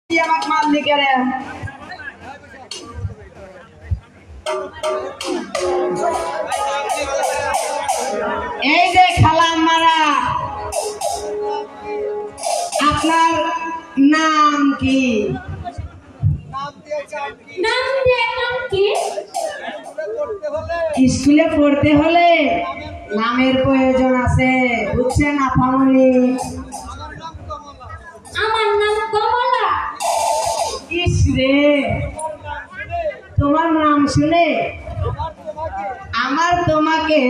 আমাকে মারলি কেরে? এই যে খালাম মারা, আপনার নাম কি? স্কুলে পড়তে হলে নামের প্রয়োজন আছে, বুঝছেন আপামনি? আমার নাম কমলা। ইস রে, তোমার নাম শুনে আমার তোমাকে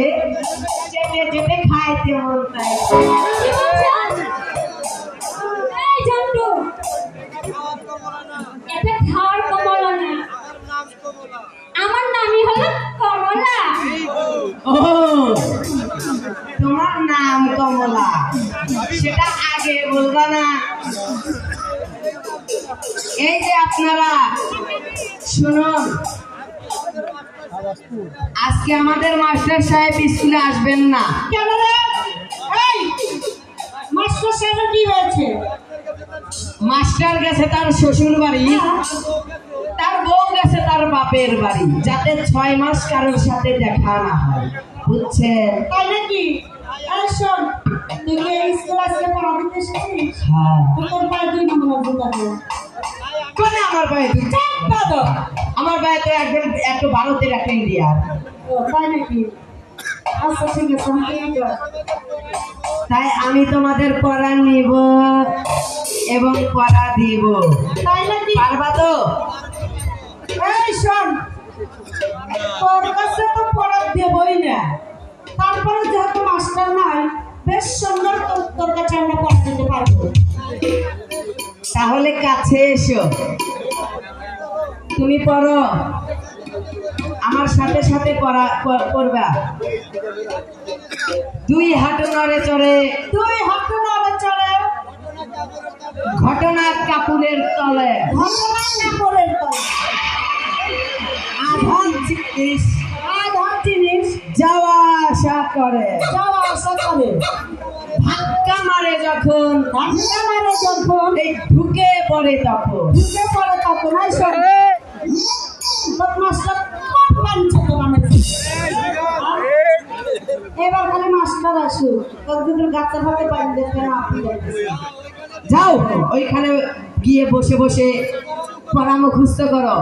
চেটে চেটে খাইতে মন চাইছে। এই জন্টু, এটা খাওয়ার কমলা না, আমার নামই হলো কমলা। ও, তোমার নাম কমলা, সেটা আগে বলবা না? এই যে আপনারা শুনুন, আজকে আমাদের মাস্টার সাহেব স্কুলে আসবেন না। কেন রে? এই মাস্টার সাহেব কি হয়েছে? মাস্টার গেছে তার শ্বশুর বাড়ি, তার বউ গেছে তার বাপের বাড়ি, যাতে 6 মাস কারোর সাথে দেখা না হয়, বুঝছেন? তাই নাকি? এই শোন, তুই কি এই স্কুল আজকে পড়া দিতে এসেছিস? হ্যাঁ। তোর পায়ে 2 নম্বর জুতা দে। কোনে আমার ভাই? আমার ভাই তো একদম একটু ভারতের একটা ইন্ডিয়ার। ও তাই নাকি? আচ্ছা ঠিক আছে, আমি ঠিক আছে। তাই আমি তোমাদের পড়া নিব এবং পড়া দিব। তাই নাকি? পারবা তো? এই শোন, তোর কাছে তো পড়া দেবই না, তারপরে যেহেতু মাস্টার নাই, বেশ সুন্দর তোর কাছে আমরা পড়া দিতে পারবো। তাহলে কাছে এসো, তুমি পড়ো, আমার সাথে সাথে পড়বা। 2 হাঁটু নড়ে চড়ে, 2 হাতে নড়ে চড়ে, ঘটনা কাপুরের তলে, ঘটনা কাপড়ের তলে, আধান জিনিস আধার জিনিস যাওয়া আসা করে, যাওয়া আসা করে, ধাক্কা মারে যখন, ধাক্কা মারে যখন, এই ঢুকে পড়ে তখন। ঢুকে পড়ে তখন। এই শোন, তোর মাস্টার পাঞ্চে তো বানাচ্ছে। এবার খালি মাস্টার আসুক, তোর দুটো গাছের হাতে পানি দেখবে না, আপনি যাও ওইখানে গিয়ে বসে বসে পরামর্শ করো।